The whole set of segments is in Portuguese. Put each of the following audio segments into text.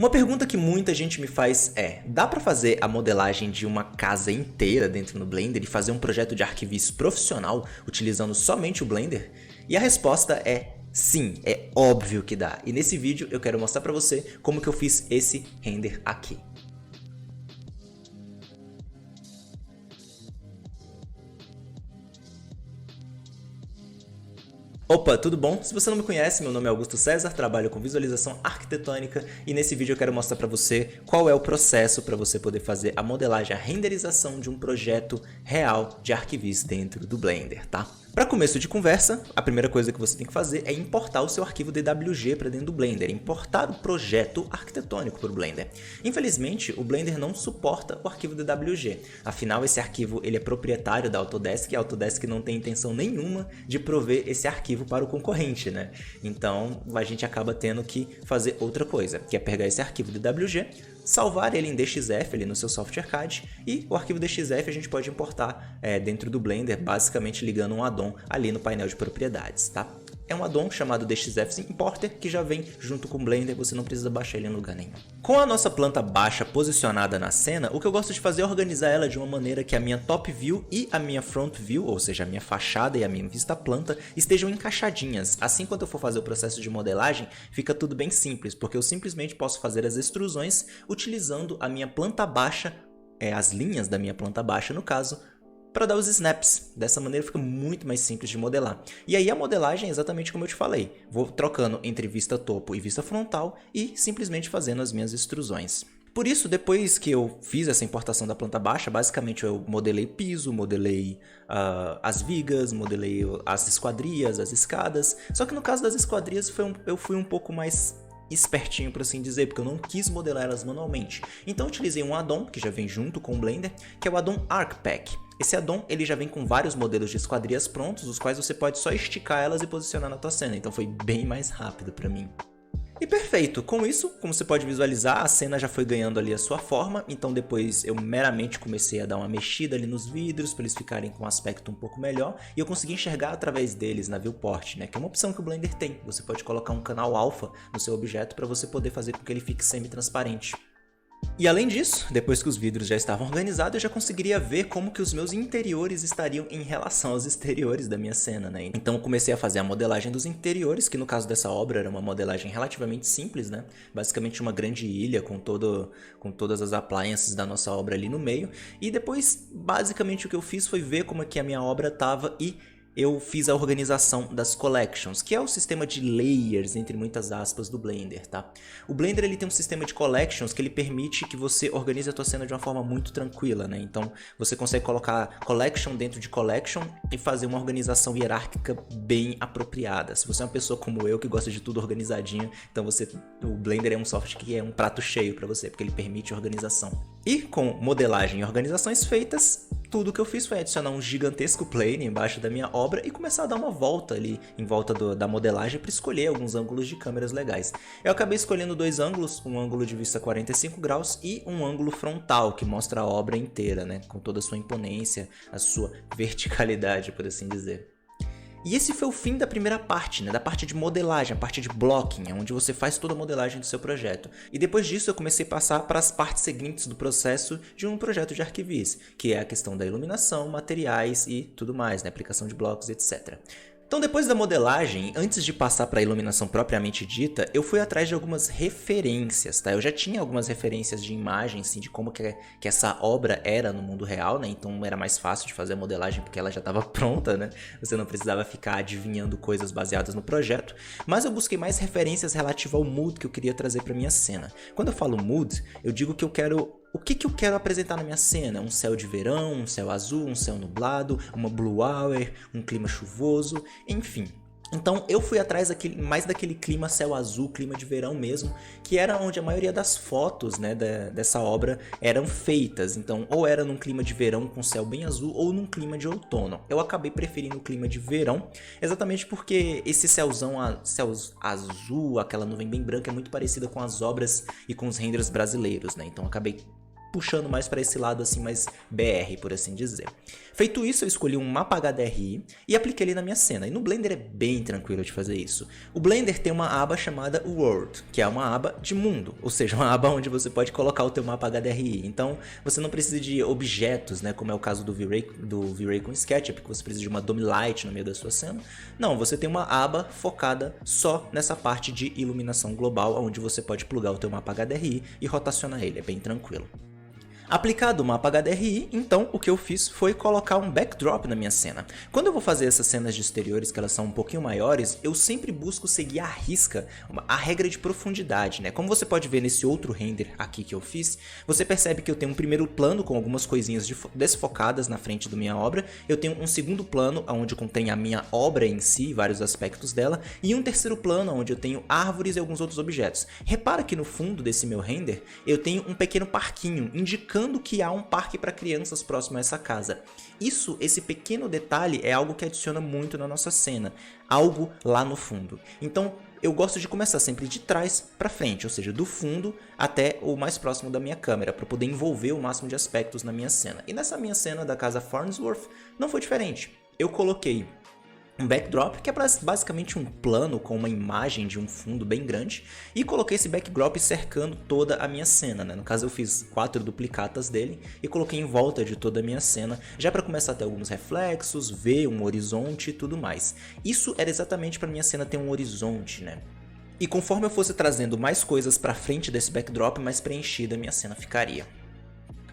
Uma pergunta que muita gente me faz é: dá pra fazer a modelagem de uma casa inteira dentro do Blender e fazer um projeto de arquivício profissional utilizando somente o Blender? E a resposta é sim, é óbvio que dá. E nesse vídeo eu quero mostrar pra você como que eu fiz esse render aqui. Opa, tudo bom? Se você não me conhece, meu nome é Augusto César, trabalho com visualização arquitetônica e nesse vídeo eu quero mostrar para você qual é o processo para você poder fazer a modelagem, a renderização de um projeto real de arquivício dentro do Blender, tá? Para começo de conversa, a primeira coisa que você tem que fazer é importar o seu arquivo DWG para dentro do Blender, importar o projeto arquitetônico para o Blender. Infelizmente, o Blender não suporta o arquivo DWG, afinal esse arquivo ele é proprietário da Autodesk e a Autodesk não tem intenção nenhuma de prover esse arquivo para o concorrente, né? Então a gente acaba tendo que fazer outra coisa, que é pegar esse arquivo DWG, salvar ele em DXF ali no seu software CAD e o arquivo DXF a gente pode importar dentro do Blender, basicamente ligando um addon ali no painel de propriedades, tá? É um addon chamado DXF Importer que já vem junto com o Blender, você não precisa baixar ele em lugar nenhum. Com a nossa planta baixa posicionada na cena, o que eu gosto de fazer é organizar ela de uma maneira que a minha top view e a minha front view, ou seja, a minha fachada e a minha vista planta, estejam encaixadinhas. Assim, quando eu for fazer o processo de modelagem, fica tudo bem simples, porque eu simplesmente posso fazer as extrusões utilizando a minha planta baixa, as linhas da minha planta baixa no caso, para dar os snaps. Dessa maneira fica muito mais simples de modelar. E aí a modelagem é exatamente como eu te falei. Vou trocando entre vista topo e vista frontal e simplesmente fazendo as minhas extrusões. Por isso, depois que eu fiz essa importação da planta baixa, basicamente eu modelei piso, modelei as vigas, modelei as esquadrias, as escadas. Só que no caso das esquadrias eu fui um pouco mais espertinho, por assim dizer, porque eu não quis modelar elas manualmente. Então eu utilizei um addon que já vem junto com o Blender, que é o addon ArcPack. Esse addon ele já vem com vários modelos de esquadrias prontos, os quais você pode só esticar elas e posicionar na tua cena, então foi bem mais rápido para mim. E perfeito, com isso, como você pode visualizar, a cena já foi ganhando ali a sua forma, então depois eu meramente comecei a dar uma mexida ali nos vidros para eles ficarem com um aspecto um pouco melhor e eu consegui enxergar através deles na viewport, né, que é uma opção que o Blender tem. Você pode colocar um canal alfa no seu objeto para você poder fazer com que ele fique semi-transparente. E além disso, depois que os vidros já estavam organizados, eu já conseguiria ver como que os meus interiores estariam em relação aos exteriores da minha cena, né? Então eu comecei a fazer a modelagem dos interiores, que no caso dessa obra era uma modelagem relativamente simples, né? Basicamente uma grande ilha com todas as appliances da nossa obra ali no meio. E depois, basicamente o que eu fiz foi ver como é que a minha obra estava e eu fiz a organização das collections, que é o sistema de layers, entre muitas aspas, do Blender, tá? O Blender ele tem um sistema de collections que ele permite que você organize a tua cena de uma forma muito tranquila, né? Então você consegue colocar collection dentro de collection e fazer uma organização hierárquica bem apropriada. Se você é uma pessoa como eu que gosta de tudo organizadinho, então o Blender é um software que é um prato cheio para você, porque ele permite organização. E com modelagem e organizações feitas, tudo que eu fiz foi adicionar um gigantesco plane embaixo da minha obra e começar a dar uma volta ali em volta da modelagem para escolher alguns ângulos de câmeras legais. Eu acabei escolhendo dois ângulos, um ângulo de vista 45 graus e um ângulo frontal que mostra a obra inteira, né, com toda a sua imponência, a sua verticalidade, por assim dizer. E esse foi o fim da primeira parte, né, da parte de modelagem, a parte de blocking, onde você faz toda a modelagem do seu projeto. E depois disso eu comecei a passar para as partes seguintes do processo de um projeto de arquivício, que é a questão da iluminação, materiais e tudo mais, né, aplicação de blocos, etc. Então depois da modelagem, antes de passar para a iluminação propriamente dita, eu fui atrás de algumas referências, tá? Eu já tinha algumas referências de imagem, assim, de como que essa obra era no mundo real, né? Então era mais fácil de fazer a modelagem porque ela já estava pronta, né? Você não precisava ficar adivinhando coisas baseadas no projeto. Mas eu busquei mais referências relativas ao mood que eu queria trazer para minha cena. Quando eu falo mood, eu digo que eu quero... O que eu quero apresentar na minha cena? Um céu de verão, um céu azul, um céu nublado, uma blue hour, um clima chuvoso, enfim. Então eu fui atrás mais daquele clima céu azul, clima de verão mesmo, que era onde a maioria das fotos, né, dessa obra eram feitas. Então ou era num clima de verão com céu bem azul ou num clima de outono. Eu acabei preferindo o clima de verão, exatamente porque esse céu azul, aquela nuvem bem branca é muito parecida com as obras e com os renders brasileiros, né? Então acabei puxando mais para esse lado assim mais BR, por assim dizer. Feito isso, eu escolhi um mapa HDRI e apliquei ele na minha cena. E no Blender é bem tranquilo de fazer isso. O Blender tem uma aba chamada World, que é uma aba de mundo, ou seja, uma aba onde você pode colocar o teu mapa HDRI. Então, você não precisa de objetos, né, como é o caso do V-Ray com SketchUp, que você precisa de uma Dome Light no meio da sua cena. Não, você tem uma aba focada só nessa parte de iluminação global, onde você pode plugar o teu mapa HDRI e rotacionar ele, é bem tranquilo. Aplicado o mapa HDRI, então o que eu fiz foi colocar um backdrop na minha cena. Quando eu vou fazer essas cenas de exteriores, que elas são um pouquinho maiores, eu sempre busco seguir à risca a regra de profundidade, né? Como você pode ver nesse outro render aqui que eu fiz, você percebe que eu tenho um primeiro plano com algumas coisinhas desfocadas na frente da minha obra, eu tenho um segundo plano onde contém a minha obra em si, vários aspectos dela, e um terceiro plano onde eu tenho árvores e alguns outros objetos. Repara que no fundo desse meu render, eu tenho um pequeno parquinho, indicando que há um parque para crianças próximo a essa casa. Esse pequeno detalhe é algo que adiciona muito na nossa cena, algo lá no fundo. Então eu gosto de começar sempre de trás para frente, ou seja, do fundo até o mais próximo da minha câmera, para poder envolver o máximo de aspectos na minha cena. E nessa minha cena da casa Farnsworth não foi diferente. Eu coloquei um backdrop, que é basicamente um plano com uma imagem de um fundo bem grande, e coloquei esse backdrop cercando toda a minha cena, né? No caso eu fiz 4 duplicatas dele e coloquei em volta de toda a minha cena, já para começar a ter alguns reflexos, ver um horizonte e tudo mais. Isso era exatamente para minha cena ter um horizonte, né? E conforme eu fosse trazendo mais coisas para frente desse backdrop, mais preenchida a minha cena ficaria.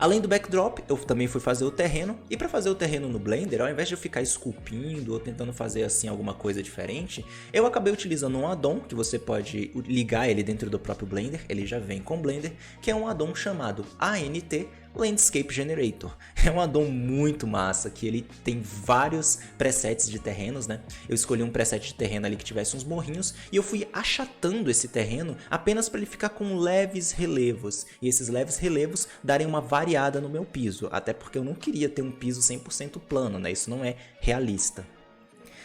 Além do backdrop, eu também fui fazer o terreno, e para fazer o terreno no Blender, ao invés de eu ficar esculpindo ou tentando fazer assim alguma coisa diferente, eu acabei utilizando um addon, que você pode ligar ele dentro do próprio Blender, ele já vem com o Blender, que é um addon chamado ANT Landscape Generator. É um addon muito massa, que ele tem vários presets de terrenos, né? Eu escolhi um preset de terreno ali que tivesse uns morrinhos e eu fui achatando esse terreno apenas para ele ficar com leves relevos. E esses leves relevos darem uma variada no meu piso, até porque eu não queria ter um piso 100% plano, né? Isso não é realista.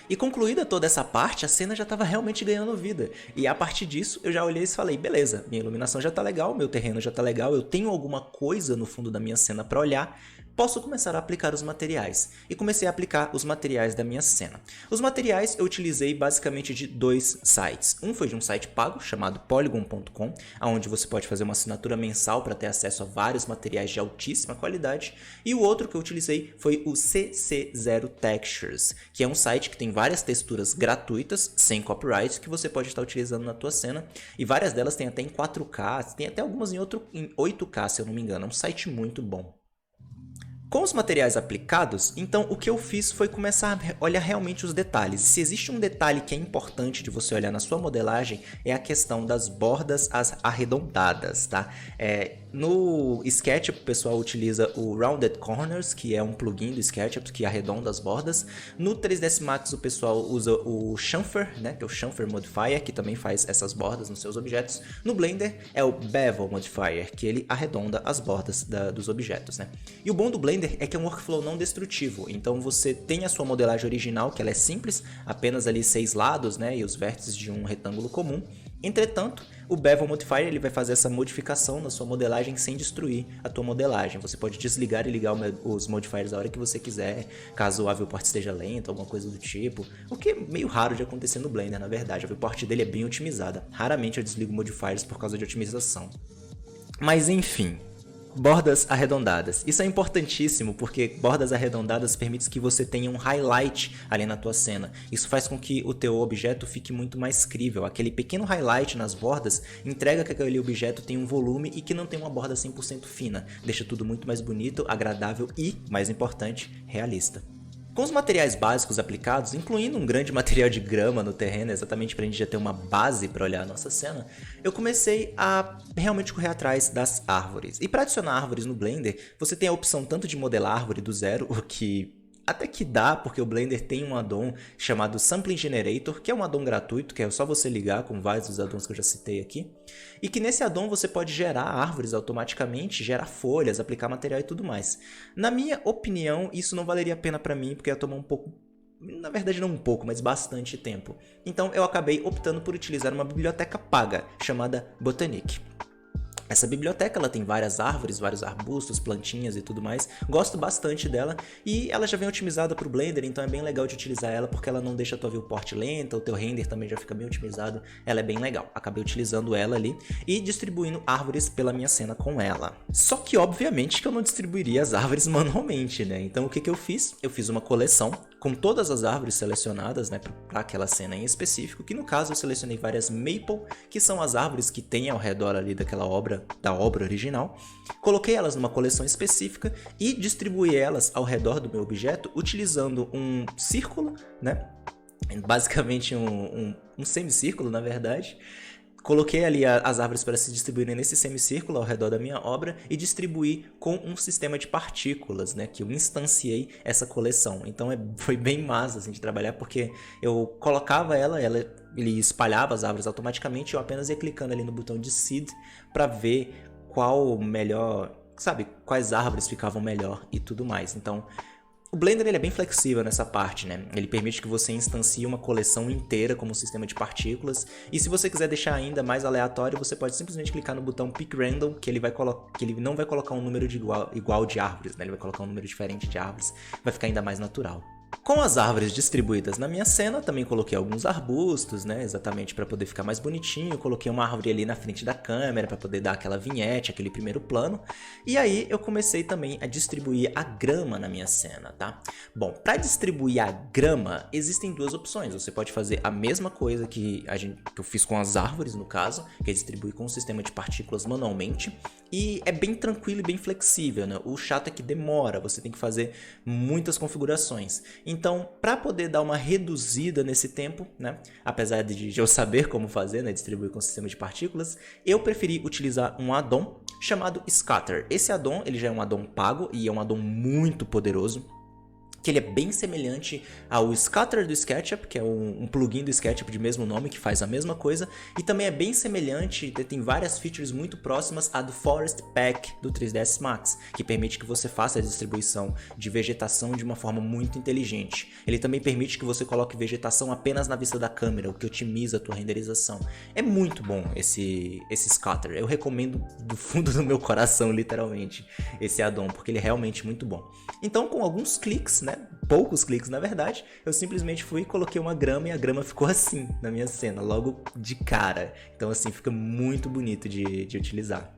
E concluída toda essa parte, a cena já estava realmente ganhando vida. E a partir disso, eu já olhei e falei, beleza, minha iluminação já está legal, meu terreno já está legal, eu tenho alguma coisa no fundo da minha cena para olhar, posso começar a aplicar os materiais. E comecei a aplicar os materiais da minha cena. Os materiais eu utilizei basicamente de 2 sites. Um foi de um site pago, chamado Polygon.com, onde você pode fazer uma assinatura mensal para ter acesso a vários materiais de altíssima qualidade. E o outro que eu utilizei foi o CC0 Textures, que é um site que tem várias texturas gratuitas, sem copyright, que você pode estar utilizando na tua cena. E várias delas tem até em 4K, tem até algumas em 8K, se eu não me engano. É um site muito bom. Com os materiais aplicados, então o que eu fiz foi começar a olhar realmente os detalhes. Se existe um detalhe que é importante de você olhar na sua modelagem, é a questão das bordas arredondadas, tá? No SketchUp o pessoal utiliza o Rounded Corners, que é um plugin do SketchUp que arredonda as bordas. No 3ds Max o pessoal usa o Chamfer, né, que é o Chamfer Modifier, que também faz essas bordas nos seus objetos. No Blender é o Bevel Modifier, que ele arredonda as bordas dos objetos, né? E o bom do Blender é que é um workflow não destrutivo, então você tem a sua modelagem original, que ela é simples, apenas ali 6 lados, né, e os vértices de um retângulo comum. Entretanto, o Bevel Modifier ele vai fazer essa modificação na sua modelagem sem destruir a tua modelagem. Você pode desligar e ligar os modifiers a hora que você quiser, caso a viewport esteja lenta, alguma coisa do tipo. O que é meio raro de acontecer no Blender, na verdade. A viewport dele é bem otimizada. Raramente eu desligo modifiers por causa de otimização. Mas enfim, bordas arredondadas. Isso é importantíssimo porque bordas arredondadas permitem que você tenha um highlight ali na tua cena. Isso faz com que o teu objeto fique muito mais crível. Aquele pequeno highlight nas bordas entrega que aquele objeto tem um volume e que não tem uma borda 100% fina. Deixa tudo muito mais bonito, agradável e, mais importante, realista. Com os materiais básicos aplicados, incluindo um grande material de grama no terreno, exatamente para a gente já ter uma base para olhar a nossa cena, eu comecei a realmente correr atrás das árvores. E para adicionar árvores no Blender, você tem a opção tanto de modelar árvore do zero, o que até que dá, porque o Blender tem um addon chamado Sampling Generator, que é um addon gratuito, que é só você ligar com vários dos addons que eu já citei aqui. E que nesse addon você pode gerar árvores automaticamente, gerar folhas, aplicar material e tudo mais. Na minha opinião, isso não valeria a pena para mim, porque ia tomar um pouco... Na verdade não um pouco, mas bastante tempo. Então eu acabei optando por utilizar uma biblioteca paga, chamada Botaniq. Essa biblioteca ela tem várias árvores, vários arbustos, plantinhas e tudo mais. Gosto bastante dela e ela já vem otimizada para o Blender, então é bem legal de utilizar ela porque ela não deixa a tua viewport lenta, o teu render também já fica bem otimizado. Ela é bem legal. Acabei utilizando ela ali e distribuindo árvores pela minha cena com ela. Só que obviamente que eu não distribuiria as árvores manualmente, né? Então o que eu fiz? Eu fiz uma coleção com todas as árvores selecionadas, né, para aquela cena em específico, que no caso eu selecionei várias Maple, que são as árvores que tem ao redor ali daquela obra, da obra original. Coloquei elas numa coleção específica e distribuí elas ao redor do meu objeto utilizando um círculo, né, basicamente um semicírculo na verdade. Coloquei ali as árvores para se distribuírem nesse semicírculo ao redor da minha obra e distribuí com um sistema de partículas, né, que eu instanciei essa coleção. Então foi bem massa assim, de trabalhar, porque eu colocava ele espalhava as árvores automaticamente, eu apenas ia clicando ali no botão de Seed para ver qual melhor, sabe, quais árvores ficavam melhor e tudo mais. Então o Blender ele é bem flexível nessa parte, né? Ele permite que você instancie uma coleção inteira como um sistema de partículas. E se você quiser deixar ainda mais aleatório, você pode simplesmente clicar no botão Pick Random, que ele não vai colocar um número igual de árvores, né? Ele vai colocar um número diferente de árvores, vai ficar ainda mais natural. Com as árvores distribuídas na minha cena, também coloquei alguns arbustos, né, exatamente para poder ficar mais bonitinho. Coloquei uma árvore ali na frente da câmera para poder dar aquela vinhete, aquele primeiro plano. E aí eu comecei também a distribuir a grama na minha cena, tá? Bom, para distribuir a grama, existem duas opções. Você pode fazer a mesma coisa que eu fiz com as árvores, no caso, que é distribuir com um sistema de partículas manualmente. E é bem tranquilo e bem flexível, né? O chato é que demora, você tem que fazer muitas configurações. Então, para poder dar uma reduzida nesse tempo, né, apesar de eu saber como fazer, né, distribuir com sistema de partículas, eu preferi utilizar um addon chamado Scatter. Esse addon ele já é um addon pago e é um addon muito poderoso, que ele é bem semelhante ao Scatter do SketchUp, que é um plugin do SketchUp de mesmo nome, que faz a mesma coisa, e também é bem semelhante, tem várias features muito próximas à do Forest Pack do 3ds Max, que permite que você faça a distribuição de vegetação de uma forma muito inteligente. Ele também permite que você coloque vegetação apenas na vista da câmera, o que otimiza a tua renderização. É muito bom esse Scatter, eu recomendo do fundo do meu coração, literalmente, esse addon, porque ele é realmente muito bom. Então, com alguns cliques, né, poucos cliques na verdade, eu simplesmente fui e coloquei uma grama e a grama ficou assim na minha cena, logo de cara. Então assim, fica muito bonito de utilizar.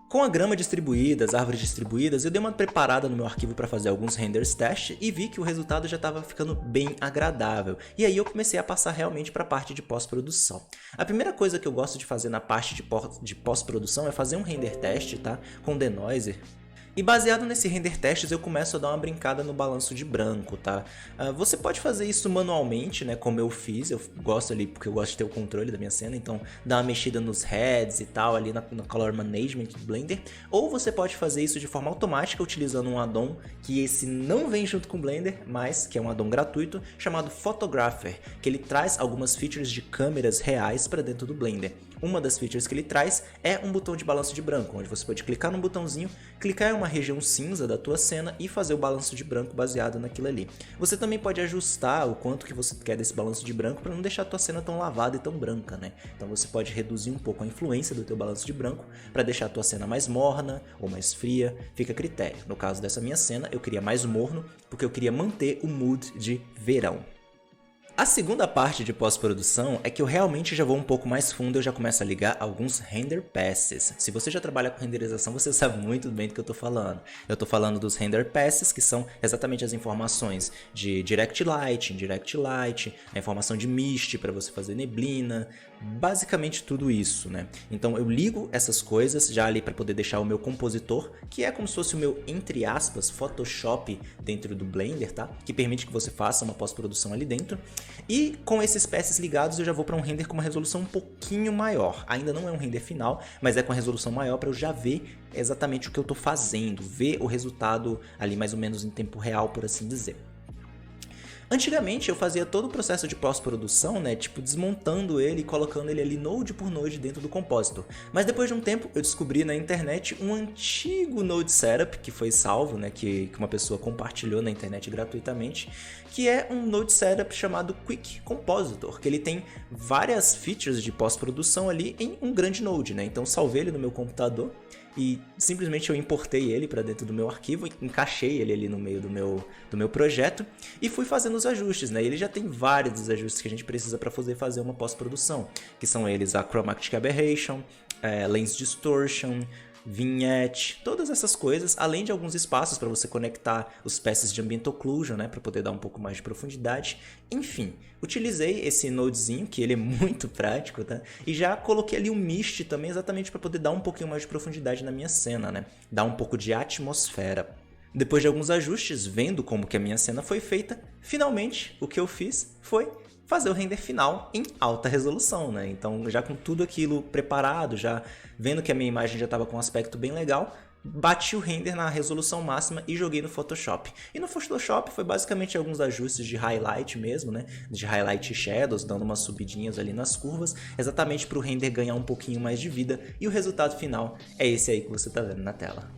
Com a grama distribuída, as árvores distribuídas, eu dei uma preparada no meu arquivo para fazer alguns renders teste e vi que o resultado já estava ficando bem agradável. E aí eu comecei a passar realmente para a parte de pós-produção. A primeira coisa que eu gosto de fazer na parte de pós-produção é fazer um render teste, tá, com denoiser. E baseado nesse render testes eu começo a dar uma brincada no balanço de branco, tá? Você pode fazer isso manualmente, né, como eu fiz, eu gosto ali porque eu gosto de ter o controle da minha cena, então dá uma mexida nos heads e tal ali na Color Management do Blender, ou você pode fazer isso de forma automática utilizando um addon que esse não vem junto com o Blender, mas que é um addon gratuito chamado Photographer, que ele traz algumas features de câmeras reais para dentro do Blender. Uma das features que ele traz é um botão de balanço de branco, onde você pode clicar no botãozinho, clicar em uma região cinza da tua cena e fazer o balanço de branco baseado naquilo ali. Você também pode ajustar o quanto que você quer desse balanço de branco para não deixar a tua cena tão lavada e tão branca, né? Então você pode reduzir um pouco a influência do teu balanço de branco para deixar a tua cena mais morna ou mais fria, fica a critério. No caso dessa minha cena, eu queria mais morno porque eu queria manter o mood de verão. A segunda parte de pós-produção é que eu realmente já vou um pouco mais fundo, eu já começo a ligar alguns render passes. Se você já trabalha com renderização, você sabe muito bem do que eu tô falando. Eu tô falando dos render passes, que são exatamente as informações de direct light, indirect light, a informação de mist para você fazer neblina, basicamente tudo isso, né? Então eu ligo essas coisas já ali para poder deixar o meu compositor, que é como se fosse o meu, entre aspas, Photoshop dentro do Blender, tá? Que permite que você faça uma pós-produção ali dentro. E com esses passes ligados eu já vou para um render com uma resolução um pouquinho maior. Ainda não é um render final, mas é com a resolução maior para eu já ver exatamente o que eu tô fazendo, ver o resultado ali mais ou menos em tempo real, por assim dizer. Antigamente eu fazia todo o processo de pós-produção, né, tipo desmontando ele e colocando ele ali node por node dentro do Compositor. Mas depois de um tempo eu descobri na internet um antigo Node Setup que foi salvo, né, que uma pessoa compartilhou na internet gratuitamente, que é um Node Setup chamado Quick Compositor, que ele tem várias features de pós-produção ali em um grande node, né? Então salvei ele no meu computador e simplesmente eu importei ele para dentro do meu arquivo, encaixei ele ali no meio do meu projeto e fui fazendo os ajustes, né? Ele já tem vários dos ajustes que a gente precisa para fazer uma pós-produção, que são eles a Chromatic Aberration, Lens Distortion, Vignette, todas essas coisas, além de alguns espaços para você conectar os passes de Ambient Occlusion, né, para poder dar um pouco mais de profundidade. Enfim, utilizei esse nodezinho, que ele é muito prático, tá? E já coloquei ali um mist também, exatamente para poder dar um pouquinho mais de profundidade na minha cena, né? Dar um pouco de atmosfera. Depois de alguns ajustes, vendo como que a minha cena foi feita, finalmente o que eu fiz foi fazer o render final em alta resolução, né? Então, já com tudo aquilo preparado, já vendo que a minha imagem já estava com um aspecto bem legal, bati o render na resolução máxima e joguei no Photoshop. E no Photoshop foi basicamente alguns ajustes de highlight mesmo, né? De highlight e shadows, dando umas subidinhas ali nas curvas, exatamente para o render ganhar um pouquinho mais de vida, e o resultado final é esse aí que você está vendo na tela.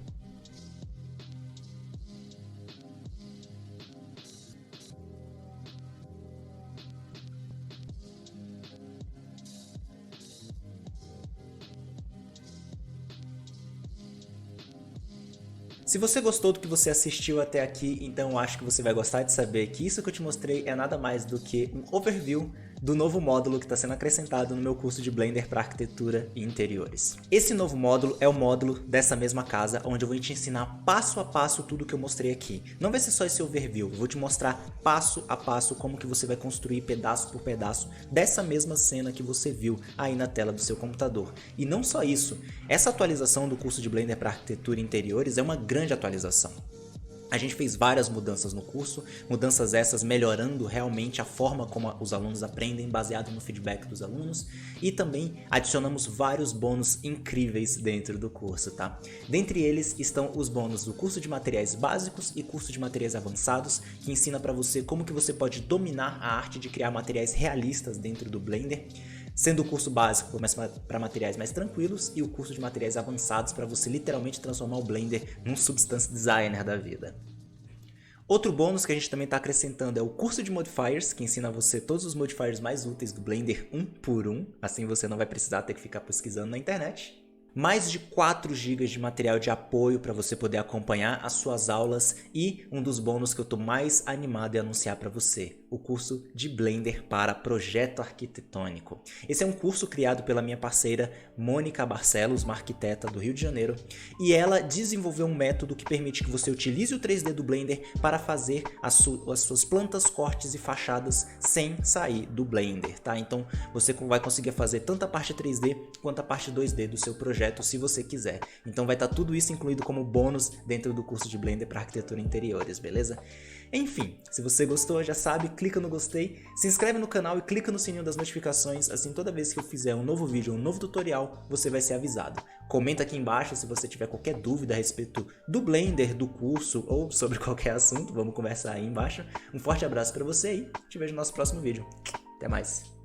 Se você gostou do que você assistiu até aqui, então eu acho que você vai gostar de saber que isso que eu te mostrei é nada mais do que um overview do novo módulo que está sendo acrescentado no meu curso de Blender para Arquitetura e Interiores. Esse novo módulo é o módulo dessa mesma casa, onde eu vou te ensinar passo a passo tudo que eu mostrei aqui. Não vai ser só esse overview, eu vou te mostrar passo a passo como que você vai construir pedaço por pedaço dessa mesma cena que você viu aí na tela do seu computador. E não só isso, essa atualização do curso de Blender para Arquitetura e Interiores é uma grande atualização. A gente fez várias mudanças no curso, mudanças essas melhorando realmente a forma como os alunos aprendem, baseado no feedback dos alunos, e também adicionamos vários bônus incríveis dentro do curso, tá? Dentre eles estão os bônus do curso de materiais básicos e curso de materiais avançados, que ensina para você como que você pode dominar a arte de criar materiais realistas dentro do Blender, sendo o curso básico para materiais mais tranquilos e o curso de materiais avançados para você literalmente transformar o Blender num substance designer da vida. Outro bônus que a gente também está acrescentando é o curso de modifiers, que ensina você todos os modifiers mais úteis do Blender um por um, assim você não vai precisar ter que ficar pesquisando na internet. Mais de 4 GB de material de apoio para você poder acompanhar as suas aulas e um dos bônus que eu estou mais animado em anunciar para você, o curso de Blender para Projeto Arquitetônico. Esse é um curso criado pela minha parceira Mônica Barcelos, uma arquiteta do Rio de Janeiro, e ela desenvolveu um método que permite que você utilize o 3D do Blender para fazer as suas plantas, cortes e fachadas sem sair do Blender, tá? Então você vai conseguir fazer tanto a parte 3D quanto a parte 2D do seu projeto, se você quiser. Então vai estar tudo isso incluído como bônus dentro do curso de Blender para Arquitetura e Interiores, beleza? Enfim, se você gostou, já sabe, clica no gostei, se inscreve no canal e clica no sininho das notificações, assim toda vez que eu fizer um novo vídeo, um novo tutorial, você vai ser avisado. Comenta aqui embaixo se você tiver qualquer dúvida a respeito do Blender, do curso ou sobre qualquer assunto, vamos conversar aí embaixo. Um forte abraço para você e te vejo no nosso próximo vídeo. Até mais!